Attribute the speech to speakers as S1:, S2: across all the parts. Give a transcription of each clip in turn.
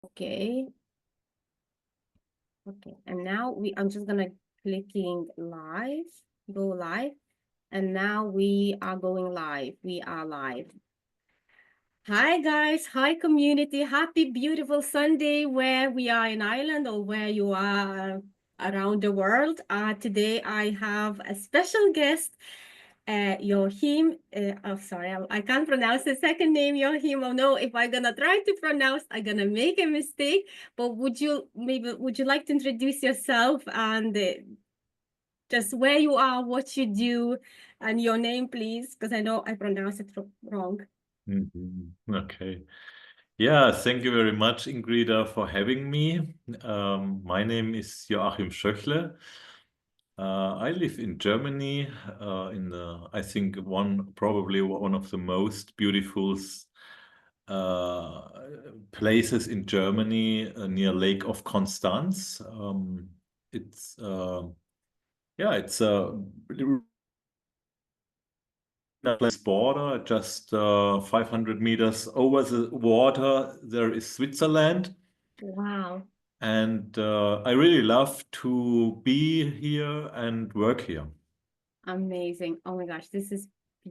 S1: Okay. Okay. And now I'm just gonna clicking live, go live. And now we are going live. We are live. Hi guys, hi community. Happy beautiful Sunday where we are in Ireland or where you are around the world. Today I have a special guest, Joachim. Oh, sorry, I can't pronounce the second name, Joachim. Oh no, if I'm gonna try to pronounce, I'm gonna make a mistake. But would you like to introduce yourself and just where you are, what you do, and your name, please? Because I know I pronounced it wrong.
S2: Okay. Yeah, thank you very much, Ingrida, for having me. My name is Joachim Schöchle. I live in Germany, I think probably one of the most beautiful uh, places in Germany, near Lake of Constance. It's yeah, it's a nice border, just 500 meters over the water. There is Switzerland.
S1: Wow.
S2: And I really love to be here and work here.
S1: Amazing. Oh my gosh, this is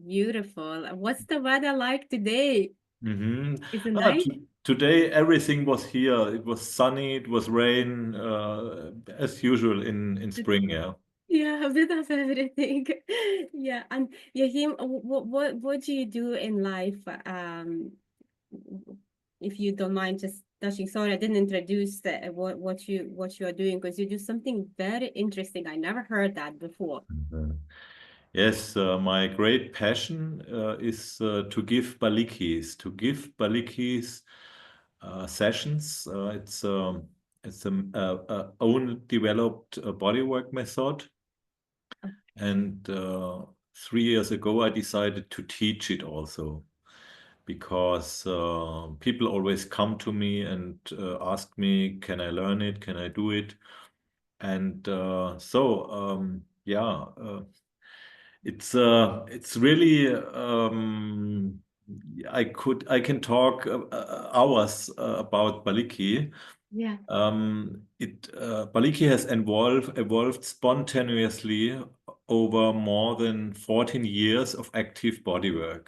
S1: beautiful. What's the weather like today?
S2: Hmm.
S1: Is it nice?
S2: Today, everything was here. It was sunny, it was rain, as usual in spring, yeah.
S1: Yeah, a bit of everything. Yeah, and Yahim, what do you do in life? If you don't mind just touching. Sorry, I didn't introduce what you are doing because you do something very interesting. I never heard that before.
S2: Mhm. Yes, my great passion is to give Balikis sessions. It's a own developed bodywork method. And 3 years ago, I decided to teach it also because people always come to me and ask me, can I learn it? Can I do it? And yeah, it's really I can talk hours about Baliki.
S1: Yeah.
S2: Baliki has evolved spontaneously over more than 14 years of active bodywork.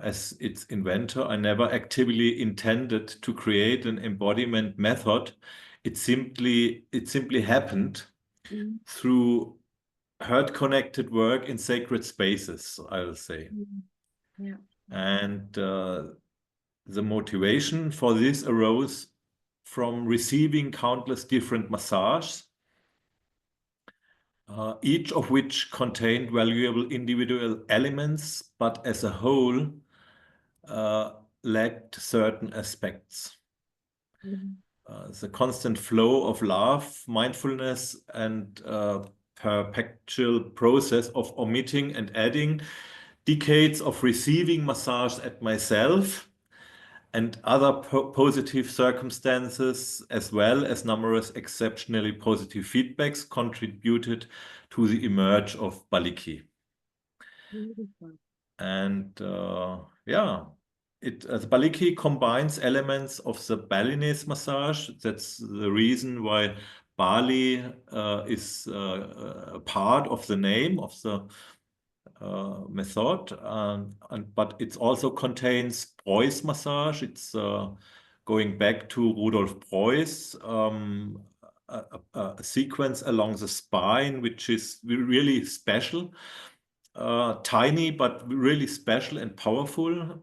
S2: As its inventor, I never actively intended to create an embodiment method. It simply happened
S1: Mm,
S2: through herd-connected work in sacred spaces, I'll say.
S1: mm, yeah.
S2: And the motivation for this arose from receiving countless different massages, each of which contained valuable individual elements, but as a whole uh, lacked certain aspects.
S1: Mm,
S2: The constant flow of love, mindfulness, and perpetual process of omitting and adding, decades of receiving massage at myself and other positive circumstances, as well as numerous exceptionally positive feedbacks, contributed to the emerge of Baliki.
S1: beautiful.
S2: And yeah, the Baliki combines elements of the Balinese massage. That's the reason why Bali is a part of the name of the method, but it also contains Preuß massage. It's going back to Rudolf Preuß, a sequence along the spine, which is really special, tiny but really special and powerful.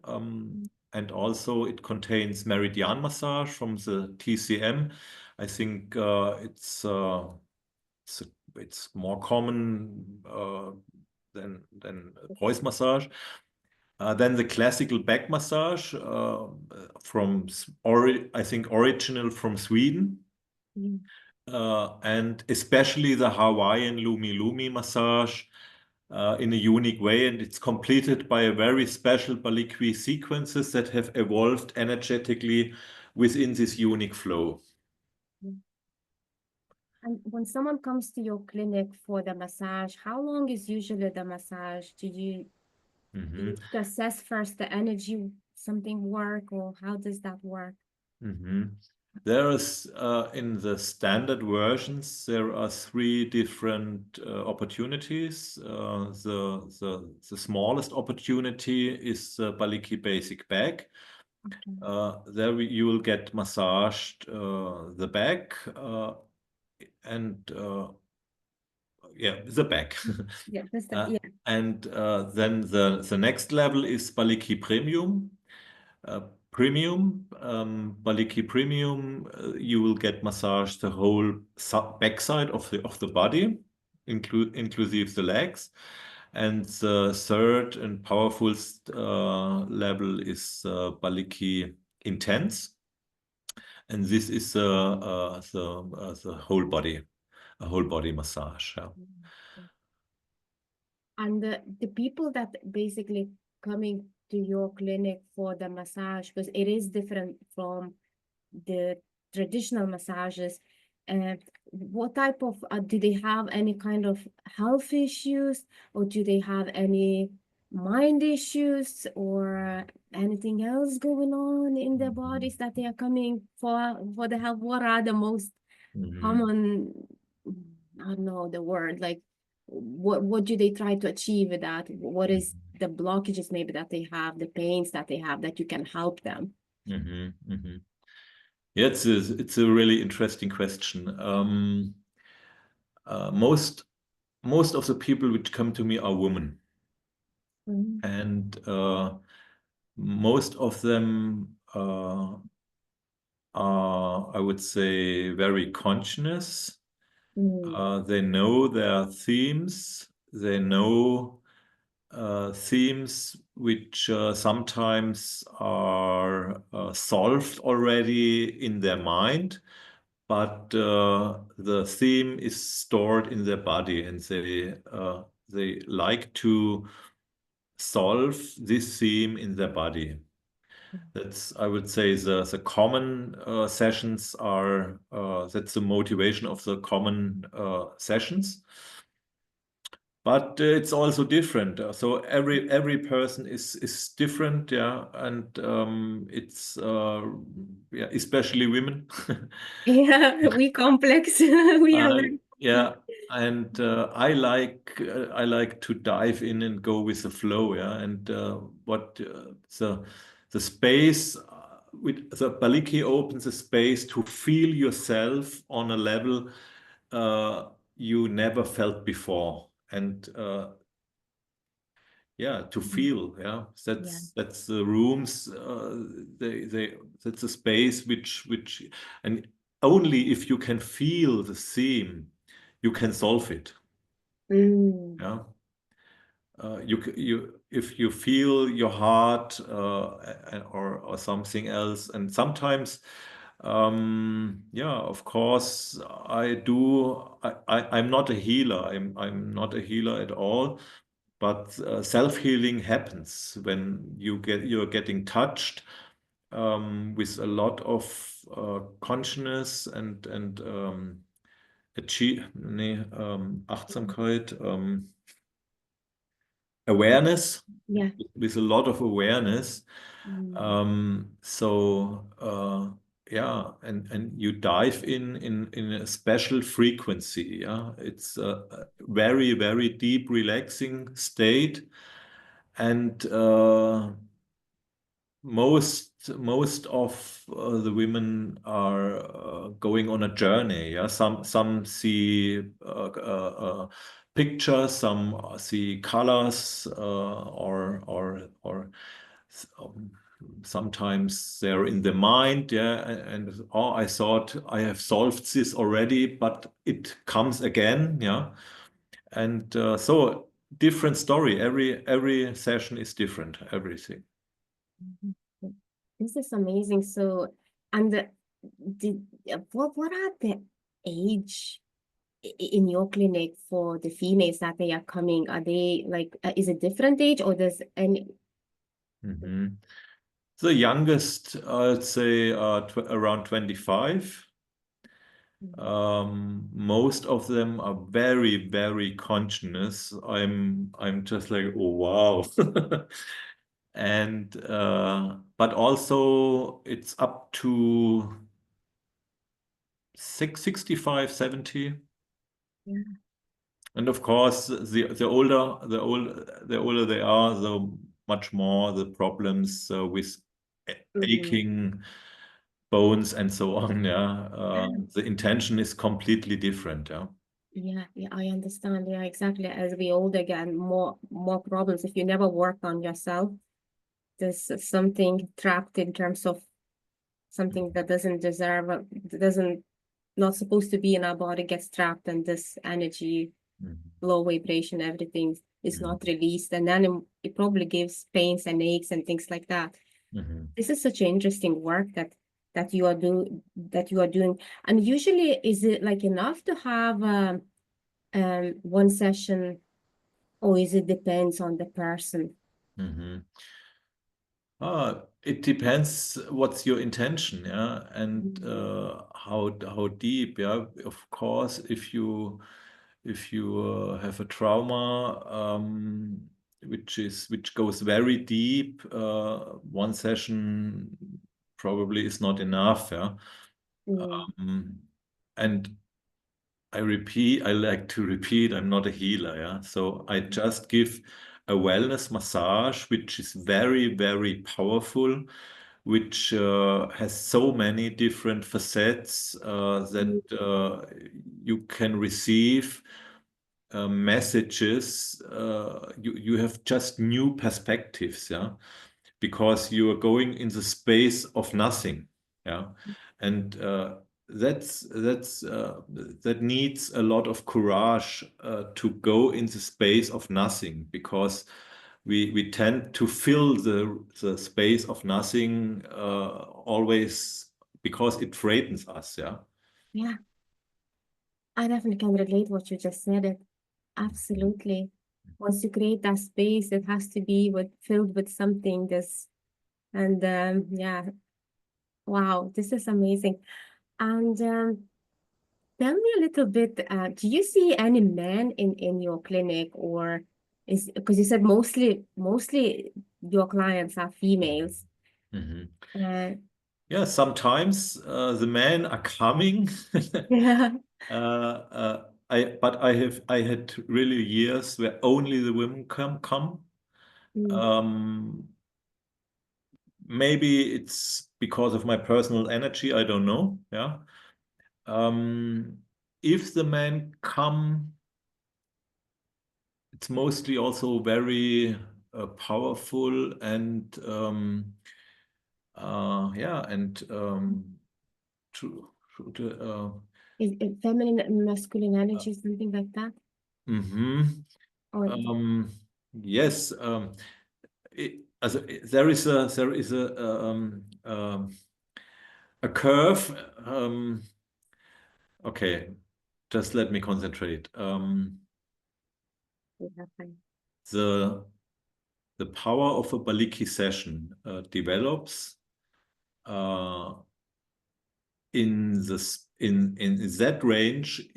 S2: And also it contains meridian massage from the TCM. I think it's, it's more common than Preuß massage. Then the classical back massage I think original from Sweden.
S1: Mm,
S2: And especially the Hawaiian Lumi Lumi massage in a unique way. And it's completed by a very special Balikwi sequences that have evolved energetically within this unique flow.
S1: mm. And when someone comes to your clinic for the massage, how long is usually the massage? Do
S2: Mhm.
S1: you assess first the energy something work or how does that work?
S2: There is in the standard versions there are three different opportunities. The smallest opportunity is the Baliki Basic Back. There you will get massaged the back and yeah, the back.
S1: Yeah, that's the, yeah.
S2: And then the next level is Baliki Premium. Baliki Premium, you will get massage the whole backside of the body, inclusive the legs. And the third and powerful level is Baliki Intense, and this is the whole body, a whole body massage. Yeah.
S1: And the people that basically coming to your clinic for the massage, because it is different from the traditional massages, what type of, do they have any kind of health issues, or do they have any mind issues or anything else going on in their bodies that they are coming for the help? What are the most common, I don't know the word, like what do they try to achieve with that? What is the blockages maybe that they have, the pains that they have that you can help them?
S2: Yeah, it's a really interesting question. Most of the people which come to me are women, and most of them are, I would say, very conscious. They know their themes. They know themes which sometimes are solved already in their mind, but the theme is stored in their body, and they like to solve this theme in their body. That's, I would say, the common sessions are that's the motivation of the common sessions. But it's also different. So every person is different, yeah, and it's yeah, especially women.
S1: Yeah, we complex. We are very.
S2: Yeah, and I like to dive in and go with the flow, yeah. And what the space with the Baliki opens a space to feel yourself on a level you never felt before, and yeah, to feel, yeah,
S1: Yeah.
S2: that's the rooms, they that's a space which, and only if you can feel the theme, you can solve it. Yeah. You if you feel your heart or something else, and sometimes yeah, of course I do. I'm not a healer. I'm not a healer at all. But self-healing happens when you're getting touched with a lot of consciousness and Achtsamkeit, awareness,
S1: Yeah.
S2: with a lot of awareness. So yeah, and you dive in a special frequency. Yeah, it's a very, very deep, relaxing state, and most of the women are going on a journey. Yeah, some see pictures, some see colors, or um, sometimes they're in the mind. Yeah, and oh, I thought I have solved this already, but it comes again. Yeah, and so different story. Every session is different. Everything.
S1: This is amazing. So, and did what are the age in your clinic for the females that they are coming? Are they like, is it different age or does any?
S2: The youngest, I'd say, around 25. Most of them are very, very conscious. I'm just like, oh wow. And but also it's up to 65, 70.
S1: Yeah.
S2: And of course, the older they are, the much more the problems with
S1: Mhm.
S2: aching bones and so on. Yeah,
S1: Yeah,
S2: the intention is completely different. Yeah.
S1: yeah, yeah, I understand. Yeah, exactly. As we older get, more problems. If you never work on yourself, there's something trapped in terms of something that doesn't deserve, doesn't not supposed to be in our body gets trapped, and this energy,
S2: Mhm.
S1: low vibration, everything is not
S2: Mhm.
S1: released, and then it probably gives pains and aches and things like that.
S2: Mhm.
S1: This is such interesting work that you are doing. And usually, is it like enough to have one session, or is it depends on the person?
S2: Mhm. It depends what's your intention, yeah, and
S1: Mm.
S2: how deep, yeah. Of course, if you have a trauma which goes very deep, one session probably is not enough, yeah.
S1: Mm.
S2: Um, and I like to repeat, I'm not a healer, yeah. So I just give a wellness massage, which is very, very powerful, which has so many different facets that
S1: Mm.
S2: you can receive messages. You have just new perspectives, yeah, because you are going in the space of nothing, yeah, and that needs a lot of courage to go in the space of nothing, because we tend to fill the space of nothing always because it frightens us, yeah.
S1: Yeah, I definitely can relate what you just said. It absolutely. Once you create that space, it has to be filled with something. This and yeah, wow, this is amazing. And tell me a little bit. Do you see any men in your clinic, or is because you said mostly your clients are females?
S2: Mhm.
S1: Uh,
S2: Yeah, sometimes the men are coming.
S1: yeah.
S2: I had really years where only the women come.
S1: Mm.
S2: Um, Maybe it's because of my personal energy, I don't know. Yeah. Um, if the men come, it's mostly also very powerful and yeah, and to,
S1: Is it feminine and masculine
S2: uh,
S1: energy, something like that?
S2: mhm.
S1: Or
S2: Yes, there is a curve. Okay, just let me concentrate.
S1: yeah, fine.
S2: The the power of a Baliki session develops uh, in that range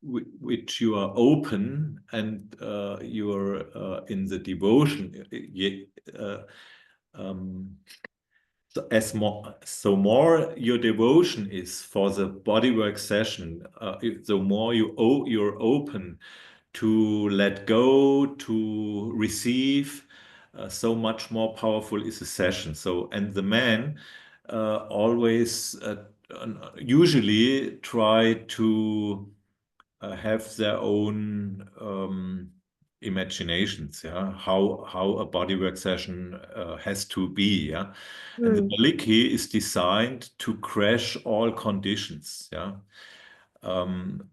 S2: which you are open and you are in the devotion. Uh, um, so more your devotion is for the bodywork session, the more you're open to let go, to receive, so much more powerful is a session. So, and the men always usually try to have their own imaginations, yeah, how a bodywork session has to be, yeah. And the
S1: Hmm.
S2: Maliki is designed to crash all conditions, yeah.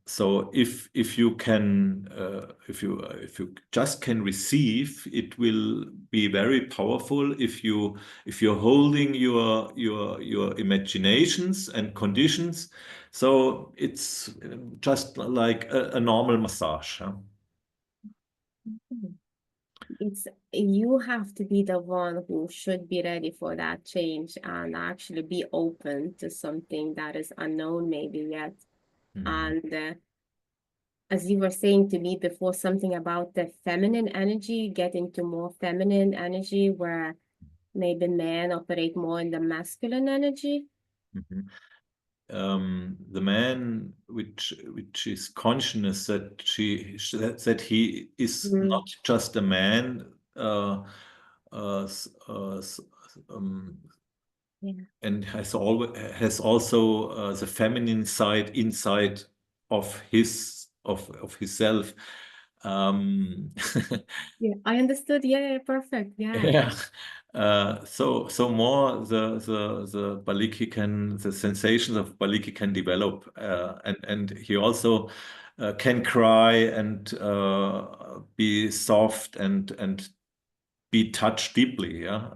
S2: So if you can if you just can receive, it will be very powerful. If you're holding your imaginations and conditions, so it's just like a normal massage. Huh?
S1: It's you have to be the one who should be ready for that change and actually be open to something that is unknown maybe yet.
S2: Mhm.
S1: And as you were saying to me before, something about the feminine energy, getting to more feminine energy where maybe men operate more in the masculine energy.
S2: Mhm. The man which is conscious that that he is
S1: Mm,
S2: not just a man, uh, s- uh, s- um,
S1: yeah.
S2: and has also the feminine side inside of himself. Um,
S1: Yeah, I understood. Yeah, yeah, perfect. Yeah.
S2: Yeah. So more the Baliki can the sensations of Baliki can develop, and he also can cry and be soft and be touched deeply. Yeah,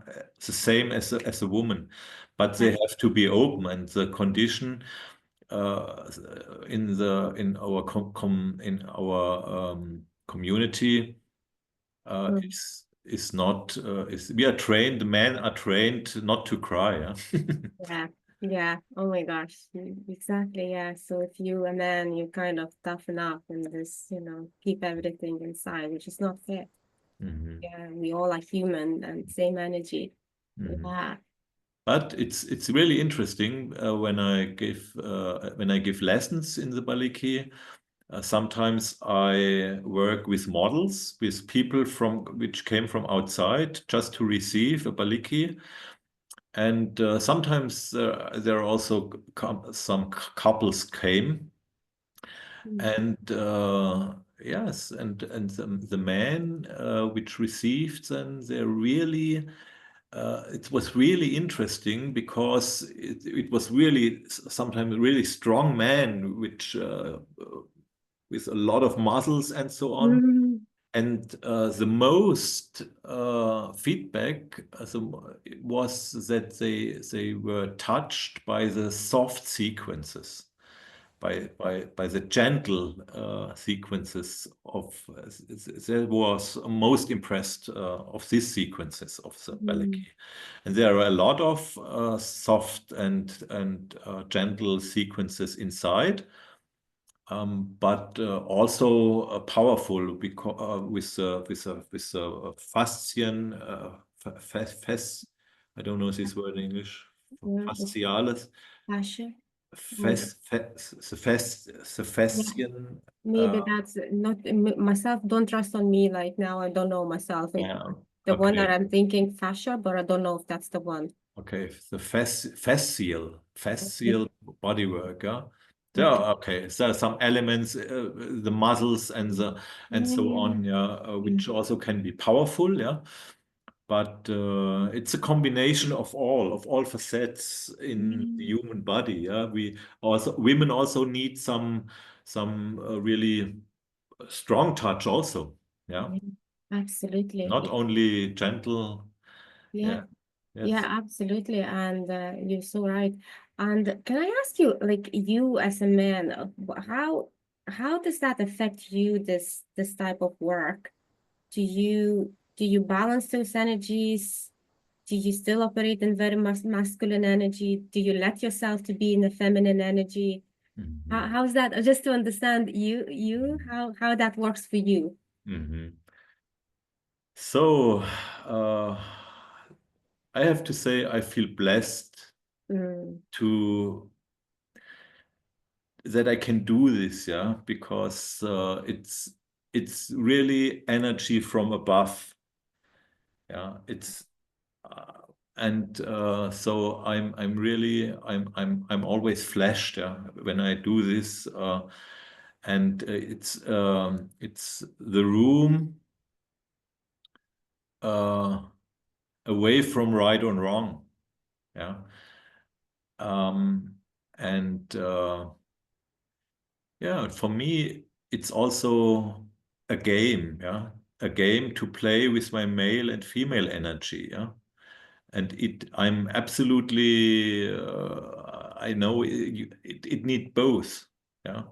S2: the same as a woman, but they
S1: Yeah.
S2: have to be open, and the condition in our community
S1: Mm.
S2: is not is we are trained, the men are trained not to cry. Yeah?
S1: Yeah. Yeah. Oh my gosh. Exactly. Yeah. So if you a man, you kind of toughen up and just, keep everything inside, which is not fair.
S2: Mhm.
S1: Yeah. We all are human and same energy.
S2: Mhm.
S1: Yeah.
S2: But it's really interesting when I give lessons in the Baliki. Sometimes I work with models, with people from which came from outside just to receive a Baliki. And sometimes there are also some couples came.
S1: Mm.
S2: And yes, and the man which received them, they really, it was really interesting because it was really sometimes really strong man, which with a lot of muscles and so on.
S1: Mm.
S2: And the most feedback was that they were touched by the soft sequences, by the gentle sequences of. They was most impressed of these sequences of the
S1: Mm.
S2: Ballet. And there are a lot of soft and gentle sequences inside, but also powerful because with fascian I don't know this word in English.
S1: Yeah. With
S2: Fascialis,
S1: passion. Mm.
S2: fas, fas, the
S1: Yeah.
S2: fascian.
S1: Maybe that's not myself. Don't trust on me. Like now, I don't know myself. It's
S2: Yeah,
S1: the one that
S2: okay.
S1: I'm thinking fascia, but I don't know if that's the one.
S2: Okay, the
S1: Okay.
S2: fascial bodywork. Yeah, there
S1: Okay.
S2: are okay. So there are some elements, the muscles and
S1: Yeah,
S2: so
S1: yeah,
S2: on. Yeah,
S1: yeah.
S2: which also can be powerful. Yeah, but it's a combination of all facets in the
S1: Mm.
S2: human body. Yeah, we also women also need some really strong touch also. Yeah,
S1: Yeah, absolutely.
S2: not only gentle.
S1: Yeah,
S2: Yeah,
S1: yeah,
S2: yes.
S1: absolutely. And you're so right. And can I ask you, like you as a man, how does that affect you, this type of work? Do you balance those energies? Do you still operate in very masculine energy? Do you let yourself to be in the feminine energy?
S2: Mhm.
S1: How's that? Just to understand you,
S2: Mhm.
S1: how that works for you.
S2: Mhm. So, uh, I have to say, I feel blessed
S1: Mm,
S2: to that I can do this, yeah, because it's really energy from above, yeah. It's and so I'm always flashed, yeah, when I do this, and it's the room uh, away from right and wrong, yeah. Um, and yeah, for me, it's also a game, yeah, a game to play with my male and female energy, yeah. And I'm absolutely, I know it need both, yeah.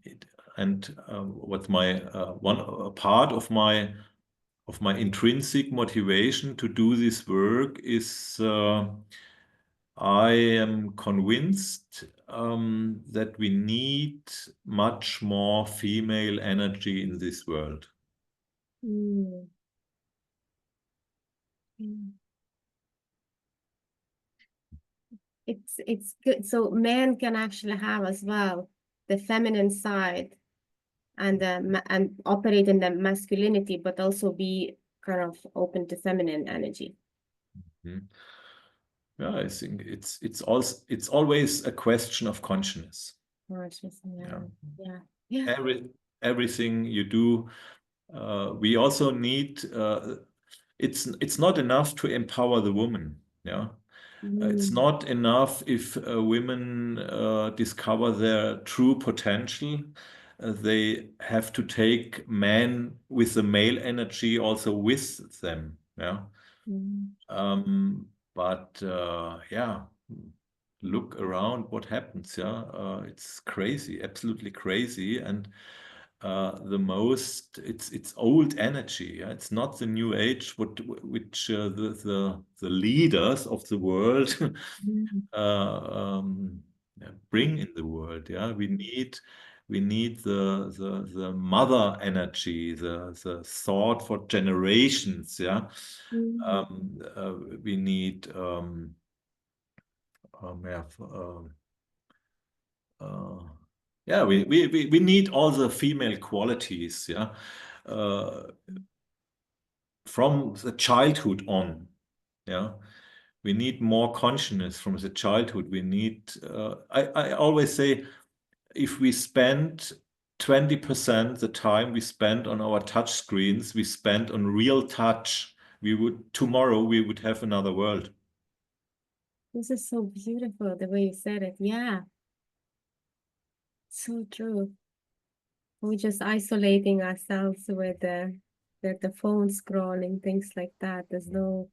S2: It, and what's my one a part of my intrinsic motivation to do this work is I am convinced that we need much more female energy in this world.
S1: mm, Mm. It's good. So men can actually have as well the feminine side and and operate in the masculinity, but also be kind of open to feminine energy.
S2: Mhm. Yeah, I think it's always a question of consciousness.
S1: Conscious,
S2: Yeah.
S1: yeah, yeah, yeah.
S2: Every everything you do, we also need. It's not enough to empower the woman. Yeah. It's
S1: Mm,
S2: not enough if women discover their true potential. They have to take men with the male energy also with them. Yeah.
S1: mm,
S2: But yeah, look around what happens. Yeah. It's crazy, absolutely crazy. And the most it's old energy. Yeah? It's not the new age which the leaders of the world
S1: mm,
S2: uh, yeah, bring in the world. Yeah, we need the mother energy, the thought for generations. Yeah,
S1: mm,
S2: we need yeah, uh, yeah, we need all the female qualities. Yeah, uh, from the childhood on. Yeah, we need more consciousness from the childhood. We need. I always say, if we spend 20% the time we spend on our touch screens, we spend on real touch, tomorrow we would have another world.
S1: This is so beautiful the way you said it. Yeah, so true. We're just isolating ourselves with the phone scrolling, things like that. There's no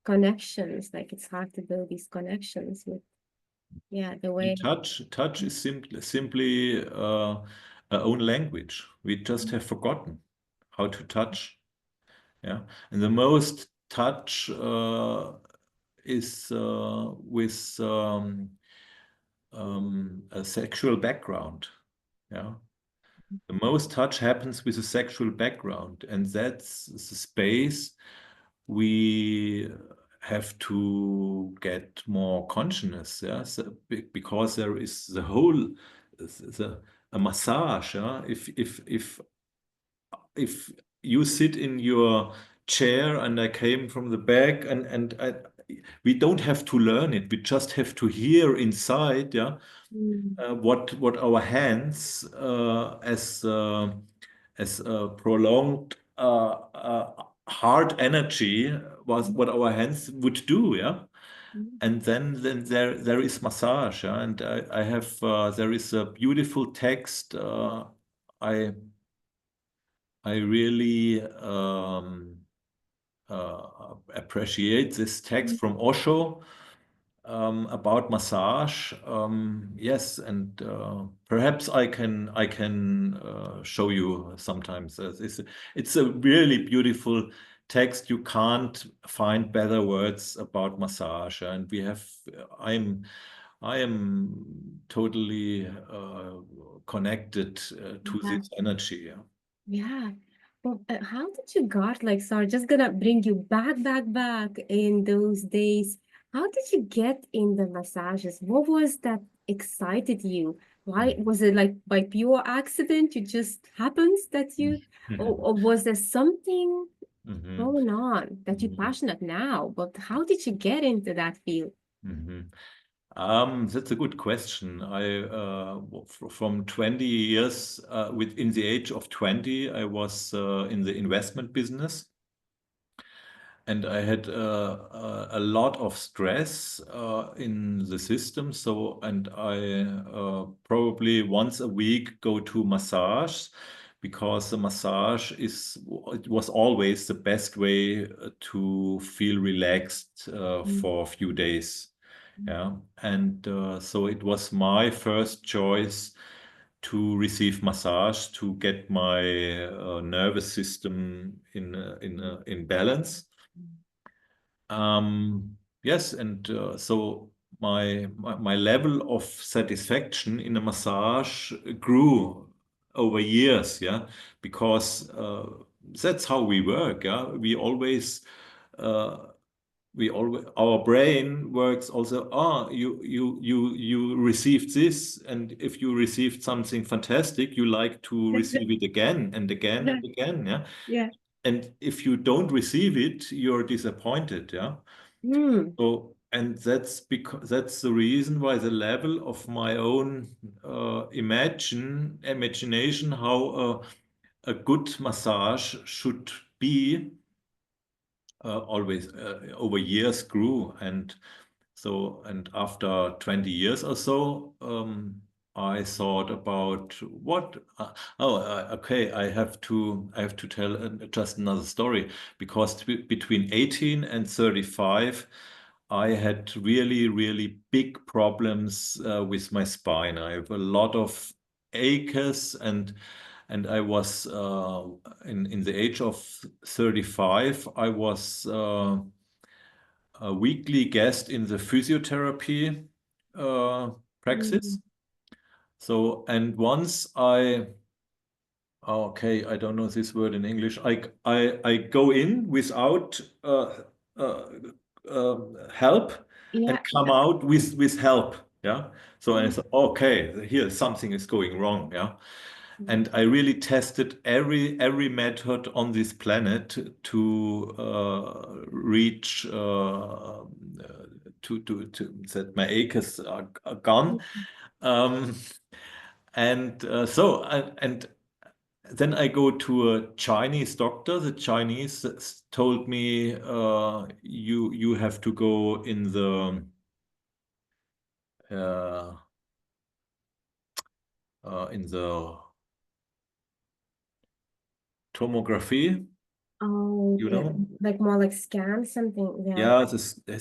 S1: connections. Like it's hard to build these connections with, yeah, the
S2: And
S1: way.
S2: touch is simply our own language. We just have forgotten how to touch. Yeah, and the most touch is with a sexual background. Yeah, the most touch happens with a sexual background, and that's the space we have to get more consciousness. Yeah, so, because there is the whole a massage. Yeah, if you sit in your chair and I came from the back we don't have to learn it. We just have to hear inside. Yeah,
S1: Mm,
S2: what our hands as prolonged heart energy was what our hands would do. Yeah,
S1: mm,
S2: and then there is massage. Yeah? And I have there is a beautiful text. I I really appreciate this text
S1: mm.
S2: from Osho about massage. Yes, and perhaps I can show you sometimes. It's a really beautiful text. You can't find better words about massage, and we have. I am totally connected to
S1: Yeah,
S2: this energy. Yeah.
S1: yeah. Well, how did you got like, sorry, just gonna bring you back in those days. How did you get in the massages? What was that excited you? Why was it like by pure accident? You just happens that you, or was there something
S2: Mhm.
S1: going on that you're
S2: Mhm.
S1: passionate now? But how did you get into that field?
S2: Mhm. That's a good question. From 20 years, within the age of 20, I was in the investment business, and I had a lot of stress in the system. So, and I probably once a week go to massage, because the massage it was always the best way to feel relaxed
S1: Mm,
S2: for a few days. Yeah, and so it was my first choice to receive massage to get my nervous system in balance. Yes, and so my level of satisfaction in a massage grew over years. Yeah, because that's how we work. Yeah, we always we always, our brain works also, you received this, and if you received something fantastic, you like to receive it again and again and again, yeah.
S1: Yeah.
S2: And if you don't receive it, you're disappointed, yeah.
S1: Mm.
S2: So, and that's the reason why the level of my own imagination how a good massage should be always over years grew. And so, and after 20 years or so, I thought about what, okay, I have to tell just another story, because between 18 and 35, I had really, really big problems with my spine. I have a lot of aches, and I was in the age of 35, I was a weekly guest in the physiotherapy praxis.
S1: Mm.
S2: So, and once okay, I don't know this word in English. I go in without uh, help and
S1: Yeah.
S2: come
S1: Yeah.
S2: out with help. Yeah. So I
S1: Mm.
S2: said, okay, here something is going wrong. Yeah. And I really tested every method on this planet to reach to that my aches are gone. Um, and and then I go to a Chinese doctor. The Chinese told me you have to go uh, in the tomography,
S1: Oh,
S2: you
S1: yeah.
S2: know.
S1: Like more like scan something. Yeah.
S2: Yeah,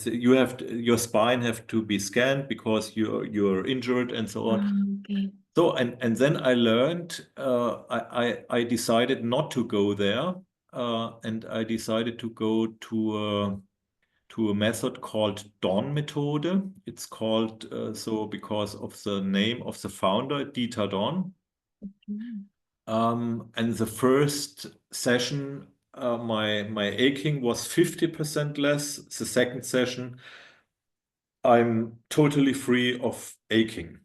S2: you have to, your spine have to be scanned because you're injured and so on.
S1: Okay.
S2: So, and then I learned, I decided not to go there, and I decided to go to a method called Dawn method. It's called so because of the name of the founder, Dieter Dawn.
S1: Mm.
S2: And the first session, my aching was 50% less. The second session, I'm totally free of aching.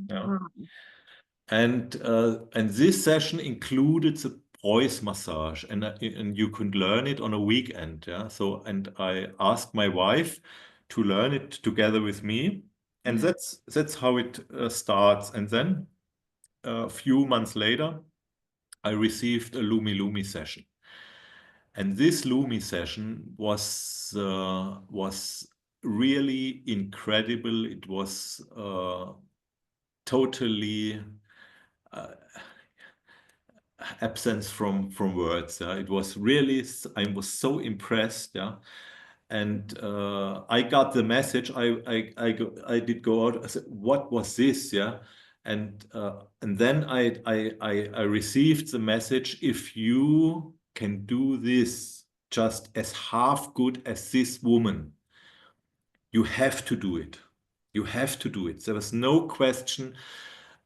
S2: Yeah.
S1: Wow.
S2: And this session included the Preuß massage, and you could learn it on a weekend. Yeah. So, and I asked my wife to learn it together with me, and
S1: Yeah.
S2: that's how it starts. And then a few months later, I received a Lumi Lumi session. And this Lumi session was really incredible. It was totally absence from words. Yeah. It was really, I was so impressed. Yeah. And I got the message. I did go out. I said, "What was this?" Yeah, and then I received the message. If you can do this just as half good as this woman, you have to do it. You have to do it. There was no question.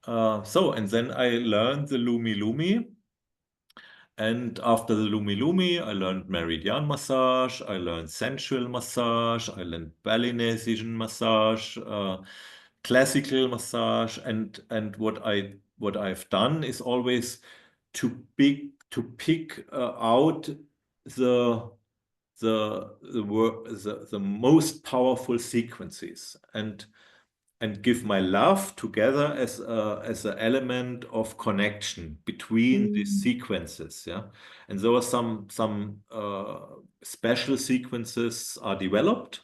S2: So, and then I learned the Lumi Lumi. And after the Lumi Lumi, I learned Meridian massage, I learned sensual massage, I learned Balinesian massage, classical massage, and what I've done is always to pick out the the most powerful sequences and give my love together as an element of connection between these
S1: Mm.
S2: sequences. Yeah, and there are some special sequences are developed,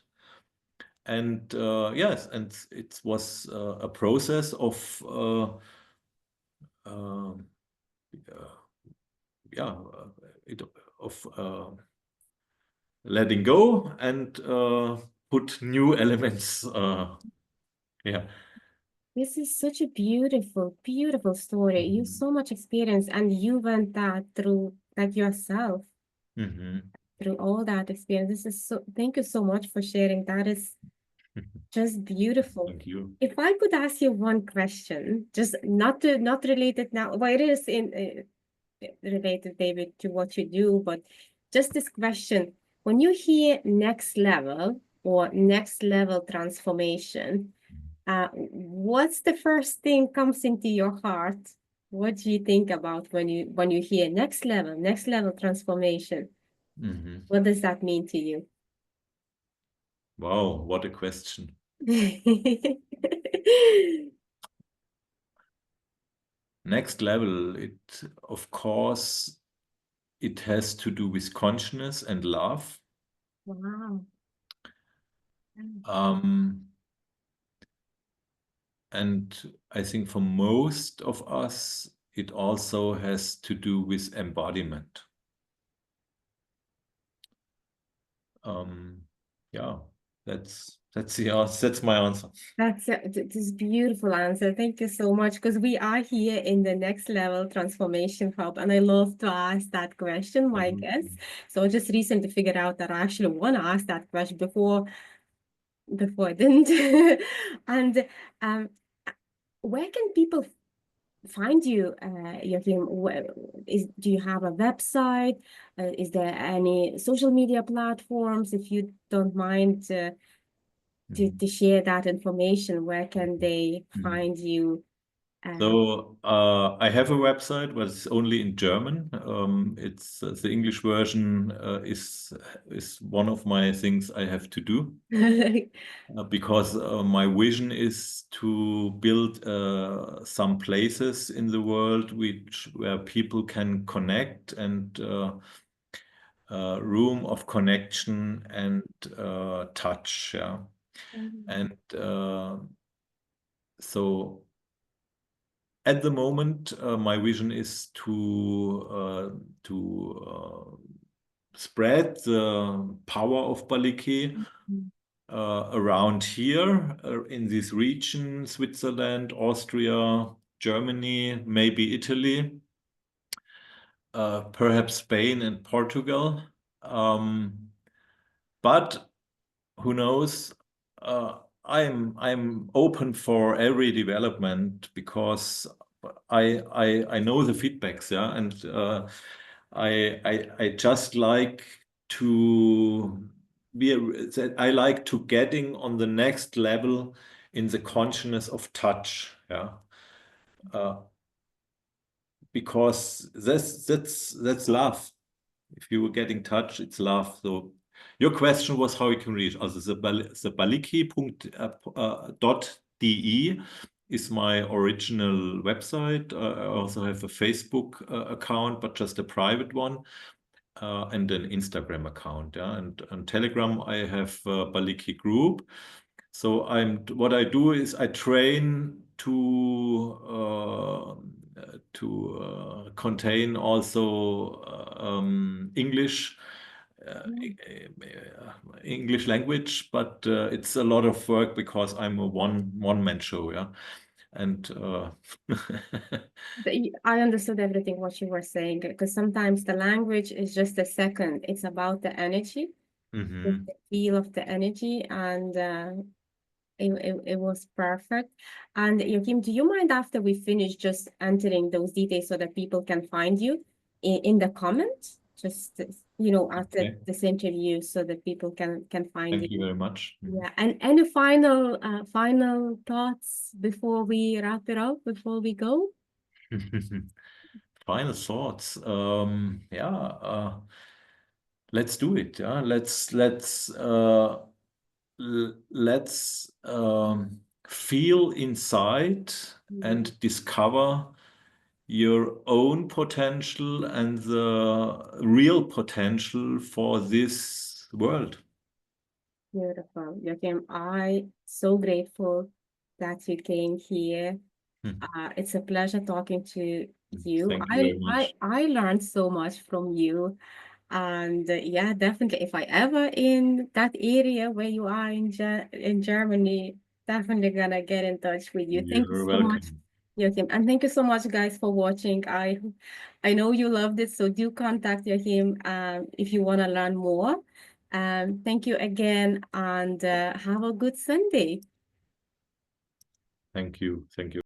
S2: and yes, and it was a process of uh, yeah, it, of letting go and put new elements. Yeah.
S1: This is such a beautiful, beautiful story. You
S2: Mhm.
S1: so much experience and you went that through like yourself,
S2: Mhm.
S1: through all that experience. This is so, thank you so much for sharing. That is just beautiful.
S2: Thank you.
S1: If I could ask you one question, just not related now, well, it is in related, David, to what you do, but just this question. when you hear next level or next level transformation, what's the first thing comes into your heart? What do you think about when you hear next level transformation?
S2: Mhm.
S1: What does that mean to you?
S2: Wow, what a question. Next level, it of course it has to do with consciousness and love.
S1: Wow.
S2: Um, and I think for most of us, it also has to do with embodiment. Yeah, that's that's my answer.
S1: That's this beautiful answer. Thank you so much. Because we are here in the next level transformation hub, and I love to ask that question, my
S2: Mhm.
S1: guests. So I just recently figured out that I actually want to ask that question before I didn't. And um, where can people find you, Joachim? Do you have a website? Is there any social media platforms? If you don't mind to share that information, where can they
S2: Mhm.
S1: find you? Uh,
S2: So I have a website, but it's only in German. It's the English version is one of my things I have to do because my vision is to build some places in the world where people can connect and room of connection and touch. Yeah, and so. At the moment, my vision is to spread the power of Baliki around here in this region: Switzerland, Austria, Germany, maybe Italy, perhaps Spain and Portugal. But who knows? I'm open for every development because I know the feedbacks, yeah, and I just like to I like to getting on the next level in the consciousness of touch, yeah, uh, because that's love. If you were getting touch, it's love. So your question was how you can reach. Also the baliki.de is my original website. I also have a Facebook account, but just a private one, and an Instagram account. Yeah, and on Telegram I have Baliki Group. So what I do is I train to contain also English English language, but it's a lot of work because I'm a one man show, yeah, and
S1: I understood everything what you were saying because sometimes the language is just a second. It's about the energy, the
S2: Mhm.
S1: feel of the energy, and it was perfect. And Joachim, do you mind after we finish just entering those details so that people can find you in the comments? Just after
S2: Okay.
S1: this interview so that people can find
S2: Thank you
S1: you.
S2: very much. Mhm.
S1: Yeah. And any final thoughts before we wrap it up, before we go?
S2: Final thoughts. Yeah, let's do it. Yeah, let's feel inside
S1: Mhm.
S2: and discover your own potential and the real potential for this world.
S1: Beautiful. Joachim, I so grateful that you came here.
S2: Hmm.
S1: It's a pleasure talking to you.
S2: Thank you
S1: I
S2: very
S1: I
S2: much.
S1: I learned so much from you. And yeah, definitely, if I ever in that area where you are in Germany, definitely gonna get in touch with you. Thank you
S2: You're
S1: so much,
S2: welcome.
S1: Joachim, and thank you so much, guys, for watching. I know you loved it, so do contact Joachim if you want to learn more. Thank you again, and have a good Sunday.
S2: Thank you. Thank you.